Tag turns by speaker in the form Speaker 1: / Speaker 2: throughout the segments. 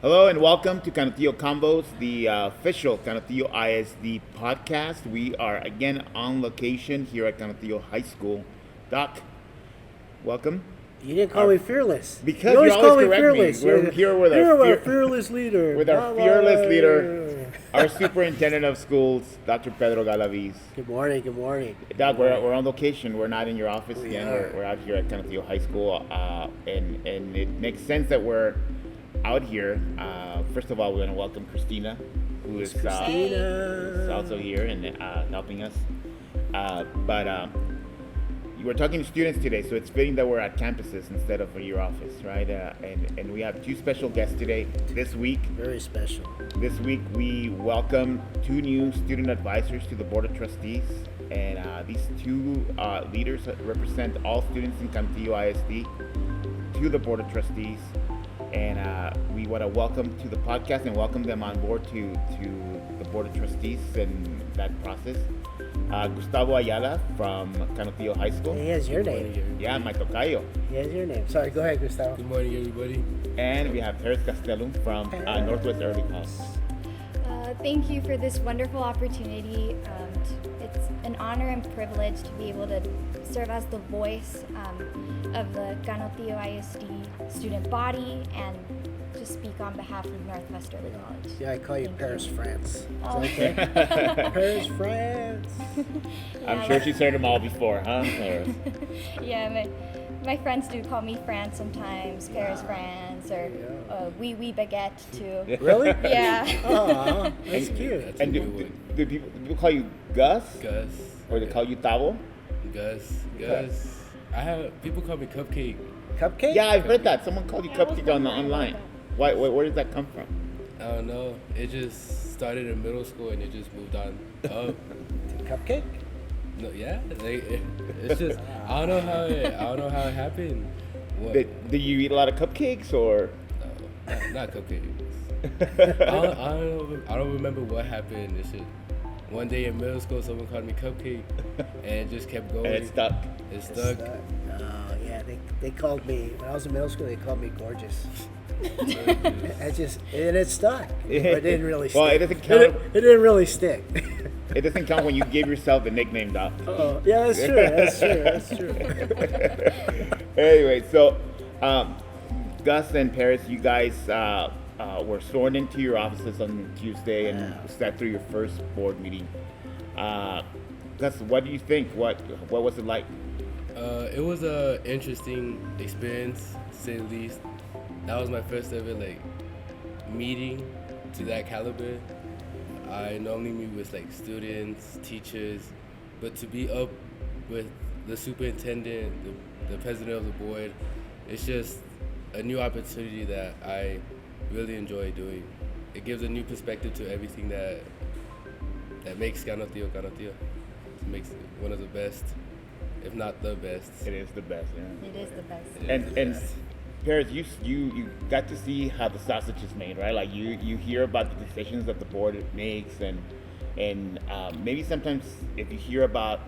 Speaker 1: Hello and welcome to Canutillo Combos, the official Canutillo ISD podcast. We are again on location here at Canutillo High School. Doc, welcome.
Speaker 2: You didn't call me fearless.
Speaker 1: Because
Speaker 2: you always
Speaker 1: you always
Speaker 2: call me
Speaker 1: correct
Speaker 2: fearless.
Speaker 1: me. We're here with
Speaker 2: our fearless leader.
Speaker 1: With our fearless leader, our Superintendent of Schools, Dr. Pedro Galaviz.
Speaker 2: Good morning. Good morning.
Speaker 1: Doc, we're on location. We're not in your office again.
Speaker 2: are.
Speaker 1: We're out here at Canutillo High School, and it makes sense that we're out here. First of all, we're going to welcome Christina, who is also here and helping us. But we're talking to students today, so it's fitting that we're at campuses instead of your office, right? And we have two special guests today. This week,
Speaker 2: Very special.
Speaker 1: we welcome two new student advisors to the Board of Trustees. And these two leaders represent all students in Canutillo ISD to the Board of Trustees. And we want to welcome to the podcast and welcome them on board to the Board of Trustees and that process. Gustavo Ayala from Canutillo High School.
Speaker 2: He has your name.
Speaker 1: Yeah, my tocayo.
Speaker 2: He has your name. Sorry, go ahead, Gustavo.
Speaker 3: Good morning, everybody.
Speaker 1: And we have Paris Gastelum from Northwest Early College.
Speaker 4: Thank you for this wonderful opportunity. It's an honor and privilege to be able to serve as the voice of the Canutillo ISD student body and to speak on behalf of Northwest Early College.
Speaker 2: Yeah, I call you
Speaker 4: Thank
Speaker 2: Paris,
Speaker 4: you.
Speaker 2: France.
Speaker 4: Oh.
Speaker 2: Okay? Paris, France.
Speaker 1: I'm sure she's heard them all before, huh? Or-
Speaker 4: Yeah, my friends do call me France sometimes, Paris, France, or oui baguette too.
Speaker 2: Really?
Speaker 4: Yeah.
Speaker 2: Aw, that's cute.
Speaker 3: That's
Speaker 1: And
Speaker 3: a
Speaker 1: do
Speaker 3: good one.
Speaker 1: people call you Gus?
Speaker 3: Gus.
Speaker 1: Or they call you Tavo?
Speaker 3: Gus. People call me Cupcake.
Speaker 2: Cupcake?
Speaker 1: Yeah, I've heard that. Someone called you Cupcake online. Why? Where did that come from?
Speaker 3: I don't know. It just started in middle school and it just moved on up.
Speaker 2: Cupcake?
Speaker 3: No, yeah. It's just I don't know how it happened. What?
Speaker 1: Did you eat a lot of cupcakes or?
Speaker 3: No, not cupcakes. I don't remember what happened. It's just one day in middle school, someone called me Cupcake, and it just kept going.
Speaker 1: And it stuck.
Speaker 3: It stuck.
Speaker 2: Oh, yeah. They called me, when I was in middle school, they called me gorgeous. And it stuck. But it didn't really stick.
Speaker 1: Well, it doesn't count.
Speaker 2: It didn't really stick.
Speaker 1: It doesn't count when you gave yourself the nickname, Doc.
Speaker 2: Oh, yeah, that's true.
Speaker 1: Anyway, so Gus and Paris, you guys were sworn into your offices on Tuesday and sat through your first board meeting. Gus, what do you think? What was it like?
Speaker 3: It was a interesting experience, to say the least. That was my first ever meeting to that caliber. I normally meet with students, teachers, but to be up with the superintendent, the president of the board, it's just a new opportunity that I really enjoy doing. It gives a new perspective to everything that makes Canutillo. It makes it one of the best, if not the best.
Speaker 1: It is the best, yeah.
Speaker 4: It is the best.
Speaker 1: And Paris, you got to see how the sausage is made, right? Like you hear about the decisions that the board makes, and maybe sometimes if you hear about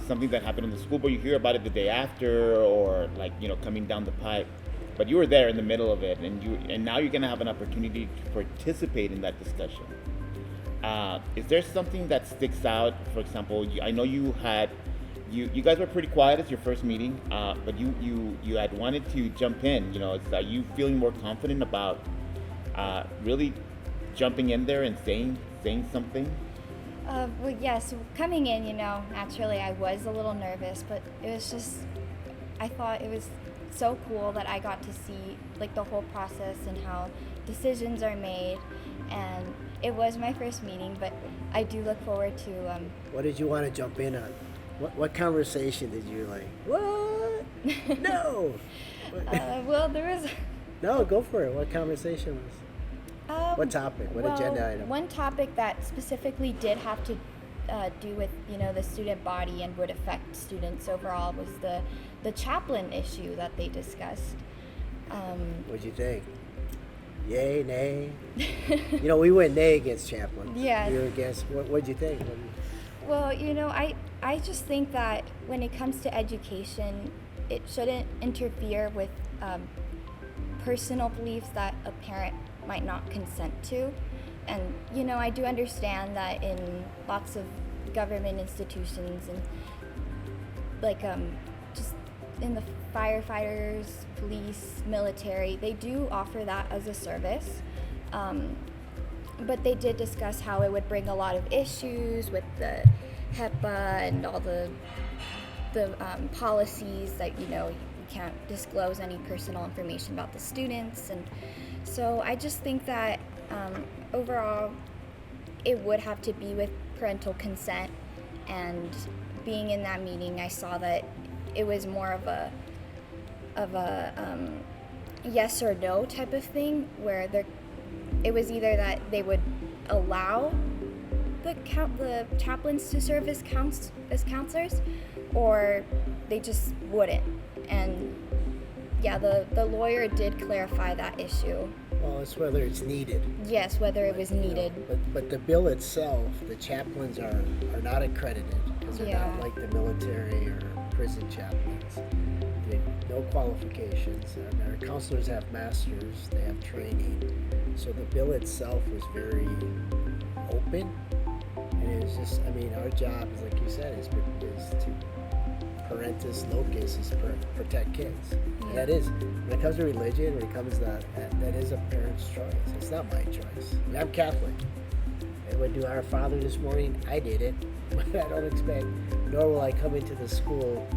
Speaker 1: something that happened in the school board, you hear about it the day after, or coming down the pipe. But you were there in the middle of it, and now you're gonna have an opportunity to participate in that discussion. Is there something that sticks out? For example, I know you guys were pretty quiet at your first meeting, but you had wanted to jump in. Are you feeling more confident about really jumping in there and saying something?
Speaker 4: Well, yes, coming in, naturally I was a little nervous, but it was just, I thought it was so cool that I got to see the whole process and how decisions are made, and it was my first meeting, but I do look forward to
Speaker 2: What did you want to jump in on? What conversation did you what? No!
Speaker 4: well, there was
Speaker 2: No, go for it. What conversation was? What topic? What agenda item?
Speaker 4: One topic that specifically did have to do with the student body and would affect students overall was the chaplain issue that they discussed.
Speaker 2: What'd you think? Yay, nay? We went nay against chaplain.
Speaker 4: Yeah.
Speaker 2: You were against. What'd you think?
Speaker 4: Well, I just think that when it comes to education, it shouldn't interfere with personal beliefs that a parent might not consent to. And, you know, I do understand that in lots of government institutions and like just in the firefighters, police, military, they do offer that as a service. But they did discuss how it would bring a lot of issues with the HEPA and all the policies that, you know, you can't disclose any personal information about the students. And so I just think that overall it would have to be with parental consent. And being in that meeting, I saw that it was more of a yes or no type of thing, where it was either that they would allow the chaplains to serve as counselors, or they just wouldn't. And yeah, the lawyer did clarify that issue.
Speaker 2: Well, it's whether it's needed.
Speaker 4: Yes, whether it was needed.
Speaker 2: But the bill itself, the chaplains are not accredited, because they're not like the military or prison chaplains. They no qualifications. Our counselors have masters, they have training. So the bill itself was very open, and it was just, I mean, our job is, like you said, is to parentis locus, is protect kids. And that is, when it comes to religion, when it comes to that is a parent's choice. It's not my choice. I mean, I'm Catholic. I would do Our Father this morning. I did it. But I don't expect, nor will I come into the school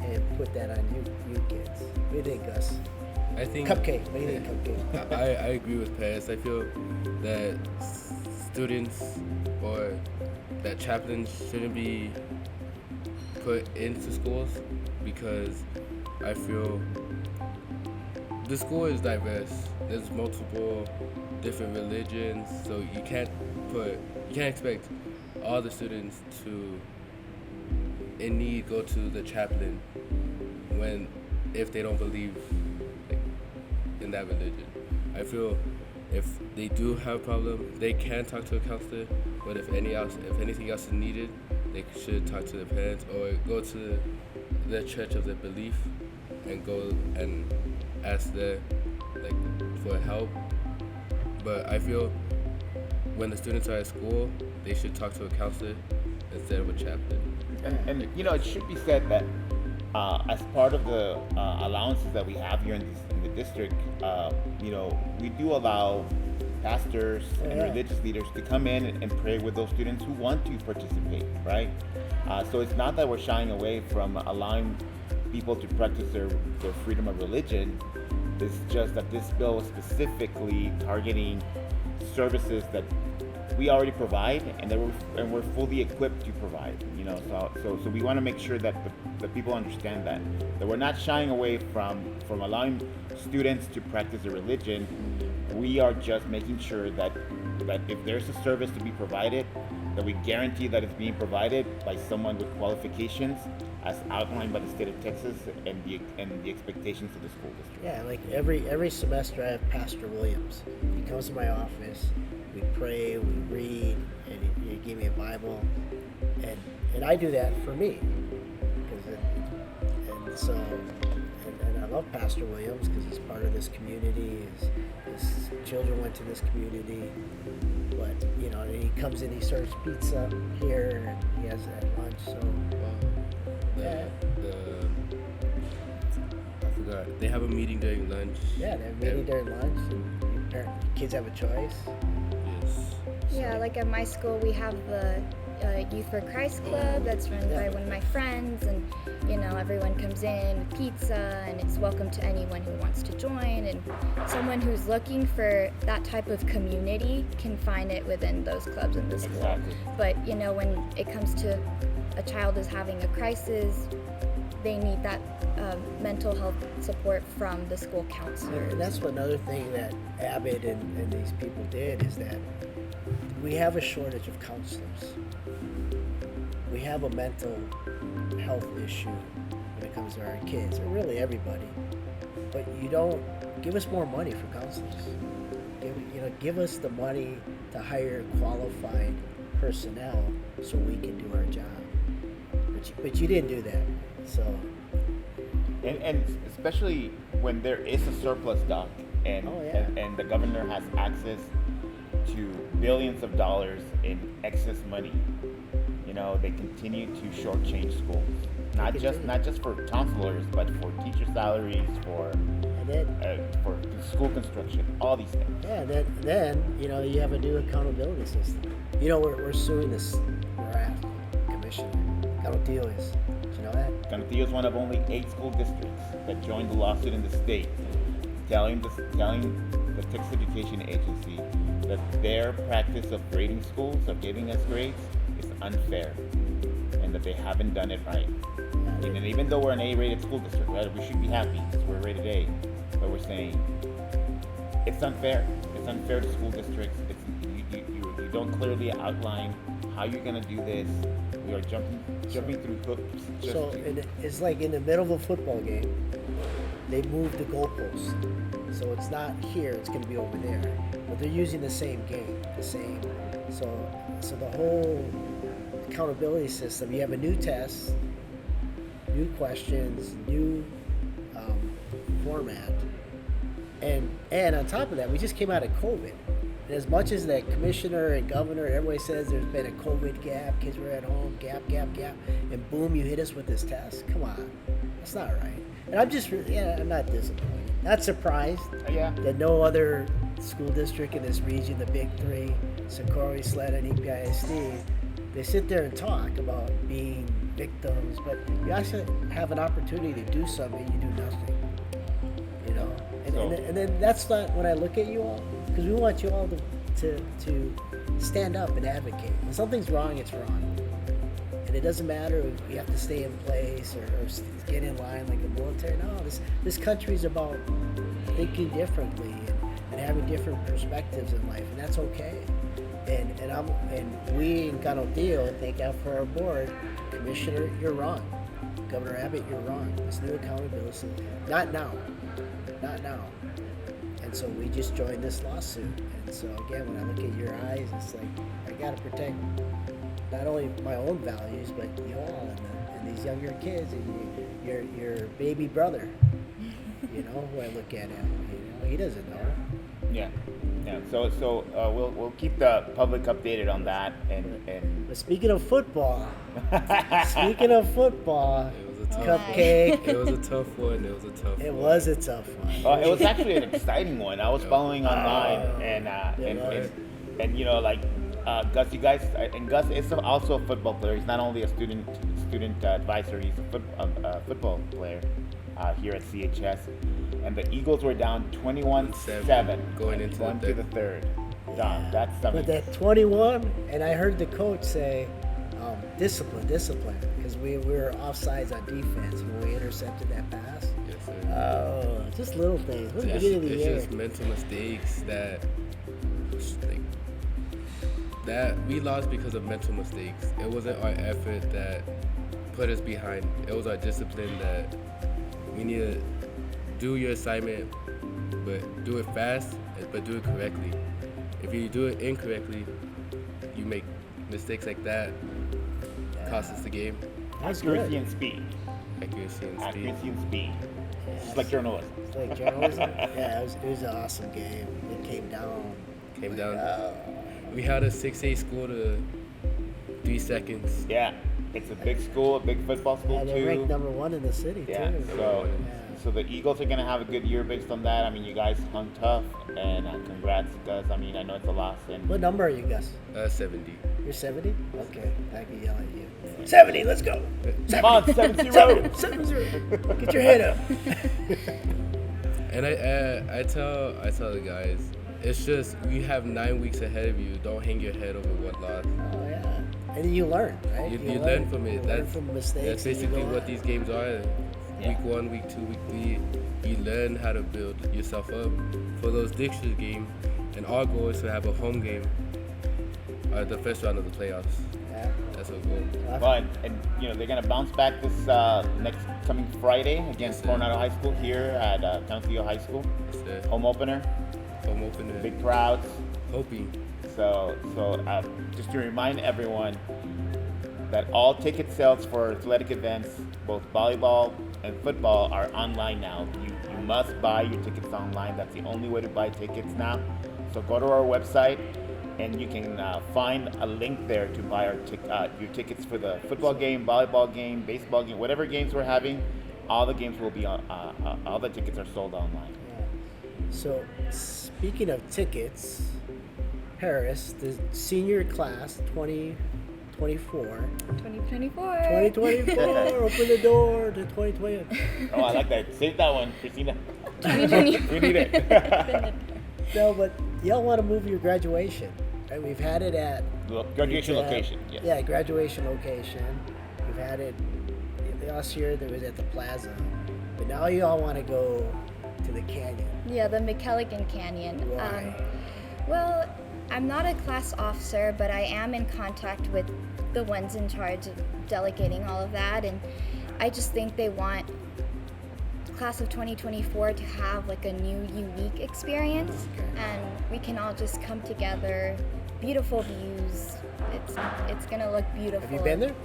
Speaker 2: and put that on you kids. What do you think, Gus?
Speaker 3: I think
Speaker 2: Cupcake. What do you think, Cupcake?
Speaker 3: I agree with Paris. I feel that students or that chaplains shouldn't be put into schools, because I feel the school is diverse. There's multiple different religions, so you can't expect all the students to in need go to the chaplain if they don't believe in that religion. I feel if they do have a problem, they can talk to a counselor, but if anything else is needed, they should talk to their parents or go to the church of their belief and go and ask them for help. But I feel when the students are at school, they should talk to a counselor instead of a chaplain.
Speaker 1: And you know, it should be said that as part of the allowances that we have here in the district, you know, we do allow pastors and religious leaders to come in and pray with those students who want to participate, right? So it's not that we're shying away from allowing people to practice their freedom of religion. It's just that this bill is specifically targeting services that we already provide and that we're fully equipped to provide. You know, so we want to make sure that the people understand that we're not shying away from allowing students to practice their religion. We are just making sure that if there's a service to be provided, that we guarantee that it's being provided by someone with qualifications as outlined by the state of Texas and the expectations of the school district.
Speaker 2: Yeah, like every semester I have Pastor Williams. He comes to my office, we pray, we read, and he gave me a Bible, and I do that for me, and I love Pastor Williams because he's part of this community. His children went to this community, but you know, he comes in, he serves pizza here, and he has it at lunch. So
Speaker 3: I forgot. They have a meeting during lunch.
Speaker 2: yeah, they have a meeting during lunch, and kids have a choice.
Speaker 3: Yes.
Speaker 4: Yeah, like at my school, we have the Youth for Christ Club that's run by one of my friends, and you know, everyone comes in with pizza, and it's welcome to anyone who wants to join, and someone who's looking for that type of community can find it within those clubs in the school.
Speaker 1: Exactly.
Speaker 4: But you know, when it comes to a child is having a crisis, they need that mental health support from the school counselors.
Speaker 2: And that's another thing that Abbott and these people did, is that we have a shortage of counselors. We have a mental health issue when it comes to our kids, or really everybody. But you don't give us more money for counselors. Give us the money to hire qualified personnel so we can do our job. But you didn't do that. So
Speaker 1: And especially when there is a surplus, Doc, and,
Speaker 2: Oh, yeah.
Speaker 1: and the governor has access to billions of dollars in excess money. You know, they continue to shortchange schools, not just for counselors, but for teacher salaries, for school construction, all these things.
Speaker 2: Yeah, then you have a new accountability system. We're suing this draft commissioner, Canutillo is. Did you know that?
Speaker 1: Canutillo is one of only 8 school districts that joined the lawsuit in the state, telling the Texas Education Agency that their practice of grading schools, of giving us grades, is unfair, and that they haven't done it right. And even though we're an A-rated school district, right, we should be happy because we're rated A, but we're saying it's unfair. It's unfair to school districts. You don't clearly outline how you're going to do this. We are jumping through hoops.
Speaker 2: It's like in the middle of a football game, they moved the goalpost. So it's not here, it's going to be over there. But they're using the same game, So the whole accountability system, you have a new test, new questions, new format. And on top of that, we just came out of COVID. And as much as the commissioner and governor and everybody says there's been a COVID gap, kids were at home, gap, and boom, you hit us with this test. Come on. That's not right. And I'm not disappointed. Not surprised that no other school district in this region, the big 3, Socorro, Sled, and EPISD, they sit there and talk about being victims, but you actually have an opportunity to do something, you do nothing. And then that's not when I look at you all, because we want you all to stand up and advocate. When something's wrong, it's wrong. And it doesn't matter if you have to stay in place or get in line like the military. No, this country is about thinking differently and having different perspectives in life, and that's okay. And we in Canutillo thank out for our board, Commissioner, you're wrong. Governor Abbott, you're wrong. This new accountability system, not now. And so we just joined this lawsuit. And so again, when I look at your eyes, it's like I gotta protect not only my own values, but you all and these younger kids and your baby brother. When I look at him, he doesn't know.
Speaker 1: Yeah. So we'll keep the public updated on that.
Speaker 2: But speaking of football, Cupcake.
Speaker 3: It was a tough one.
Speaker 2: It was a tough one.
Speaker 1: It was actually an exciting one. I was following online, and Gus, you guys, and Gus is also a football player. He's not only a student advisor. He's a football player here at CHS. And the Eagles were down 21-7
Speaker 3: going into
Speaker 1: the third. That's something.
Speaker 2: But that 21, and I heard the coach say, discipline, because we were offsides on defense when we intercepted that pass.
Speaker 3: Yes, sir.
Speaker 2: Oh, just little things. It's
Speaker 3: just mental mistakes that we lost because of mental mistakes. It wasn't our effort that put us behind. It was our discipline that we need to do your assignment, but do it fast, but do it correctly. If you do it incorrectly, you make mistakes like that, cost us the game.
Speaker 1: Accuracy and speed.
Speaker 3: Accuracy and speed.
Speaker 1: Just like journalism.
Speaker 2: It's like journalism. Yeah, it was an awesome game. It came down.
Speaker 3: We had a 6A school to 3 seconds.
Speaker 1: Yeah, it's a big school, a big football school
Speaker 2: they're
Speaker 1: too.
Speaker 2: ranked number 1 in the city too.
Speaker 1: So the Eagles are going to have a good year based on that. I mean, you guys hung tough, and congrats, Gus. I mean, I know it's a loss.
Speaker 2: What number are you, Gus?
Speaker 3: 70.
Speaker 2: You're 70? Okay, I can yell at you. 70, let's go. 70.
Speaker 1: Come on, 7-0.
Speaker 2: 7-0. Get your head up.
Speaker 3: And I tell the guys, it's just you have 9 weeks ahead of you. Don't hang your head over one loss.
Speaker 2: Oh yeah, and then you learn, right?
Speaker 3: You learn from it.
Speaker 2: Learn from mistakes.
Speaker 3: That's basically what these games are. Week 1, week 2, week 3, you learn how to build yourself up for those district games. And our goal is to have a home game at the first round of the playoffs.
Speaker 2: Yeah.
Speaker 3: That's our goal.
Speaker 1: Well, and they're gonna bounce back this next coming Friday against Coronado High School here at Canutillo High School.
Speaker 3: Yes,
Speaker 1: home opener. Big crowds.
Speaker 3: Hoping.
Speaker 1: So just to remind everyone that all ticket sales for athletic events, both volleyball and football, are online now. You must buy your tickets online. That's the only way to buy tickets now. So go to our website, and you can find a link there to buy your tickets for the football game, volleyball game, baseball game, whatever games we're having. All the games will be on. All the tickets are sold online.
Speaker 2: So, speaking of tickets, Paris, the senior class 2024. 2024, open the door to 2020.
Speaker 1: Oh, I like that. Save that one, Christina.
Speaker 4: 2020.
Speaker 1: We need it.
Speaker 2: No, but y'all want to move your graduation. Right? We've had it at
Speaker 1: Graduation location. Yes.
Speaker 2: Yeah, graduation location. We've had it last year. That was at the plaza, but now you all want to go to the canyon.
Speaker 4: Yeah, the McKelligan Canyon.
Speaker 2: Why?
Speaker 4: Well, I'm not a class officer, but I am in contact with the ones in charge of delegating all of that, and I just think they want class of 2024 to have like a new, unique experience, and we can all just come together. Beautiful views. It's gonna look beautiful.
Speaker 2: Have you been there?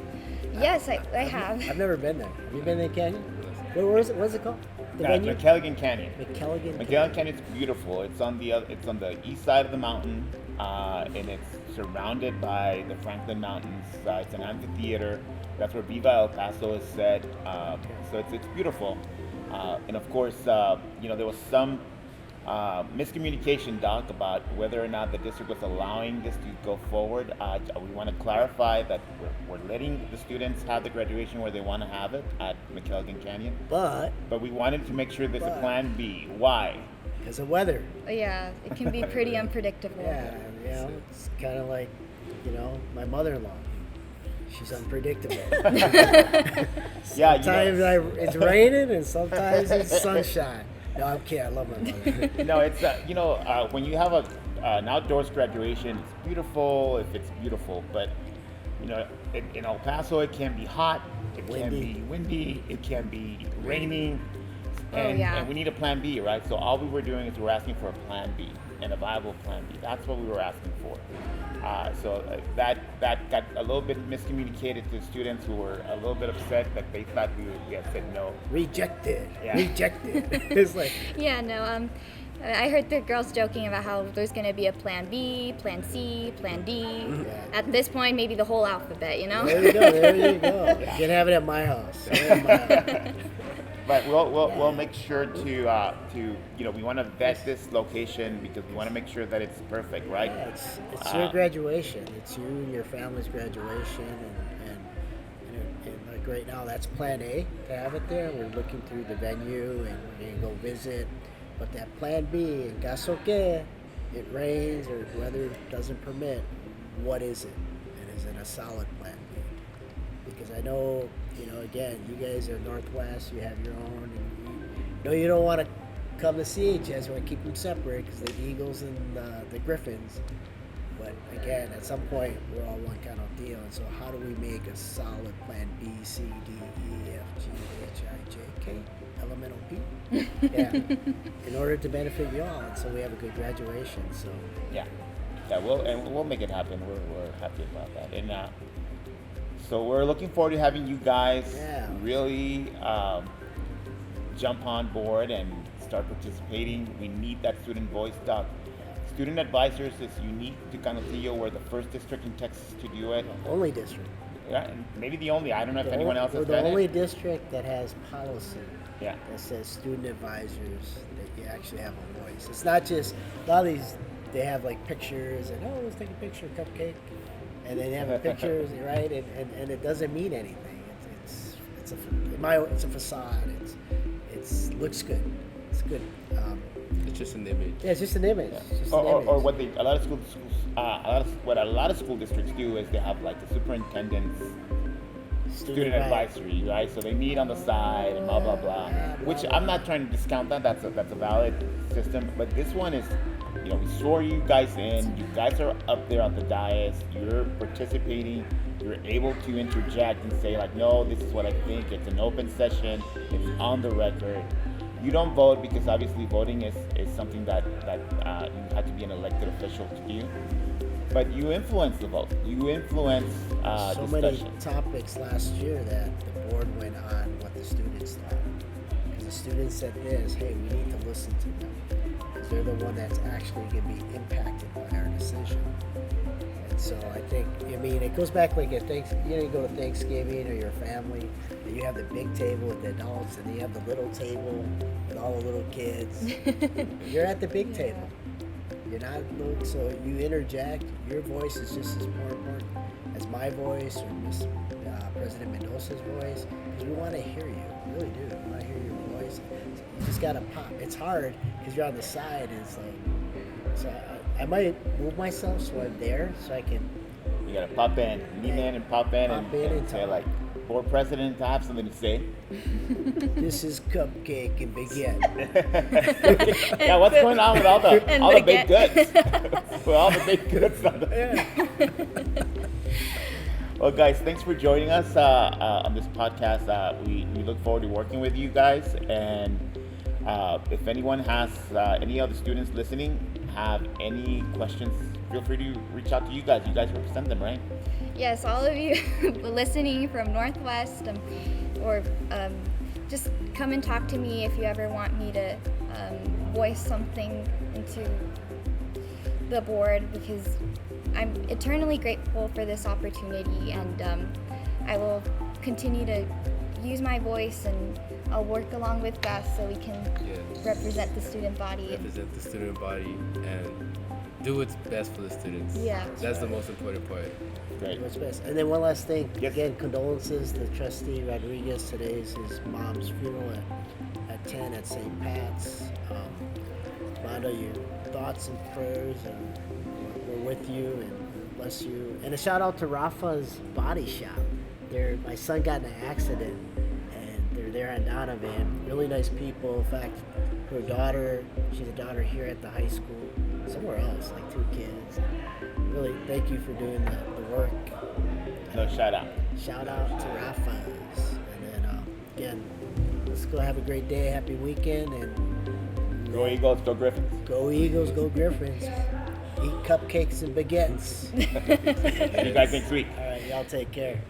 Speaker 4: Yes, I have.
Speaker 2: I've never been there. Have you been to the canyon? Where is it? What's it called? The venue?
Speaker 1: McKelligan Canyon.
Speaker 2: McKelligan
Speaker 1: Canyon's beautiful. It's on the east side of the mountain, and it's surrounded by the Franklin Mountains. It's an amphitheater. That's where Viva El Paso is set. So it's beautiful. And of course, there was some miscommunication, Doc, about whether or not the district was allowing this to go forward. We want to clarify that we're letting the students have the graduation where they want to have it at McKelligan Canyon.
Speaker 2: But
Speaker 1: we wanted to make sure there's a plan B. Why?
Speaker 2: because of weather.
Speaker 4: Yeah, it can be pretty unpredictable.
Speaker 2: Yeah, it's kind of like, my mother-in-law. She's unpredictable.
Speaker 1: Yeah,
Speaker 2: Sometimes it's raining and sometimes it's sunshine. No, I'm kidding. I love my mother.
Speaker 1: No, it's when you have an outdoors graduation, it's beautiful if it's beautiful, but in El Paso it can be hot, it can be windy, it can be raining, and we need a plan B, right? So all we were doing is we're asking for a plan B and a viable plan B. That's what we were asking for. So that got a little bit miscommunicated to students who were a little bit upset that they thought we had said no.
Speaker 2: Rejected.
Speaker 1: Yeah.
Speaker 2: Rejected. It's like,
Speaker 4: Yeah, no, I heard the girls joking about how there's going to be a plan B, plan C, plan D.
Speaker 2: Yeah.
Speaker 4: At this point, maybe the whole alphabet,
Speaker 2: There you go. You can have it at my house.
Speaker 1: But we'll make sure to we want to vet this location because we want to make sure that it's perfect, right?
Speaker 2: Yeah, it's your graduation. It's you and your family's graduation, and like right now, that's Plan A to have it there. We're looking through the venue and we're gonna go visit. But that Plan B, in caso que it rains or weather doesn't permit, what is it? And is it a solid Plan B? Because I know, again, you guys are Northwest, you have your own, and you don't want to come to CHS, you want to keep them separate because the Eagles and the Griffins. But again, at some point, we're all one kind of deal. And so how do we make a solid Plan B, C, D, E, F, G, H, I, J, K, elemental P? Yeah, in order to benefit y'all, and so we have a good graduation. So
Speaker 1: yeah, we'll make it happen. We're happy about that, and so we're looking forward to having you guys really jump on board and start participating. We need that student voice, Doc. Student advisors is unique to Canutillo. We're the first district in Texas to do it.
Speaker 2: Only district.
Speaker 1: Yeah, and maybe the only. I don't know if anyone else has
Speaker 2: We're
Speaker 1: done
Speaker 2: the only
Speaker 1: it.
Speaker 2: district that has policy
Speaker 1: Yeah.
Speaker 2: that says student advisors, that you actually have a voice. It's not just, a lot of these, they have like pictures and, let's take a picture, cupcake. And they have pictures, right? And it doesn't mean anything. It's a facade. It's looks good. It's good.
Speaker 3: It's just an image.
Speaker 2: Yeah, it's just an image.
Speaker 1: Yeah.
Speaker 2: It's just an image.
Speaker 1: Or what a lot of school districts do is they have like the superintendent's student advisory, right? So they meet on the side and blah blah blah. Which I'm not trying to discount that. That's a valid system. But this one is, we swore you guys in. You guys are up there on the dais. You're participating. You're able to interject and say like, no, this is what I think. It's an open session. It's on the record. You don't vote because obviously voting is something that you have to be an elected official to do. But you influence the vote. You influence
Speaker 2: so
Speaker 1: discussion.
Speaker 2: many topics last year that the board went on what the students thought. the student said this, hey, we need to listen to them. Because they're the one that's actually going to be impacted by our decision. And so I think, I mean, it goes back like at you go to Thanksgiving or your family, and you have the big table with the adults, and you have the little table with all the little kids. You're at the big table. You're not little, so you interject. Your voice is just as more important as my voice or President Mendoza's voice, because we want to hear you. We really do. We want to hear your voice. You just gotta pop. It's hard because you're on the side, and it's like, so I might move myself so I'm there, so I can.
Speaker 1: You gotta pop in, lean in and pop in and say like, board president, I have something to say.
Speaker 2: This is cupcake and baguette.
Speaker 1: Yeah, what's going on with all the baked goods? With all the baked goods on Well, guys, thanks for joining us on this podcast. We look forward to working with you guys. And if anyone has, any other students listening, have any questions, feel free to reach out to you guys. You guys represent them, right?
Speaker 4: Yes, all of you listening from Northwest, or just come and talk to me if you ever want me to voice something into the board, because I'm eternally grateful for this opportunity, and I will continue to use my voice, and I'll work along with Gus so we can represent the student body.
Speaker 3: Represent the student body and do what's best for the students.
Speaker 4: Yeah.
Speaker 3: That's the most important part.
Speaker 1: Great.
Speaker 2: What's best. And then one last thing.
Speaker 1: Yes.
Speaker 2: Again, condolences to Trustee Rodriguez. Today's his mom's funeral at 10 at St. Pat's. Mondo, your thoughts and prayers, and we're with you and bless you. And a shout out to Rafa's Body Shop. My son got in an accident, and they're there on Donovan. Really nice people. In fact, her daughter, she's a daughter here at the high school, somewhere else, like 2 kids. Really, thank you for doing the work.
Speaker 1: No, shout out.
Speaker 2: Shout out to Rafa's. And then, again, let's go have a great day, happy weekend, and
Speaker 1: Go Eagles, go Griffins.
Speaker 2: Go Eagles, go Griffins. Eat cupcakes and baguettes.
Speaker 1: See you guys next week.
Speaker 2: All right, y'all take care.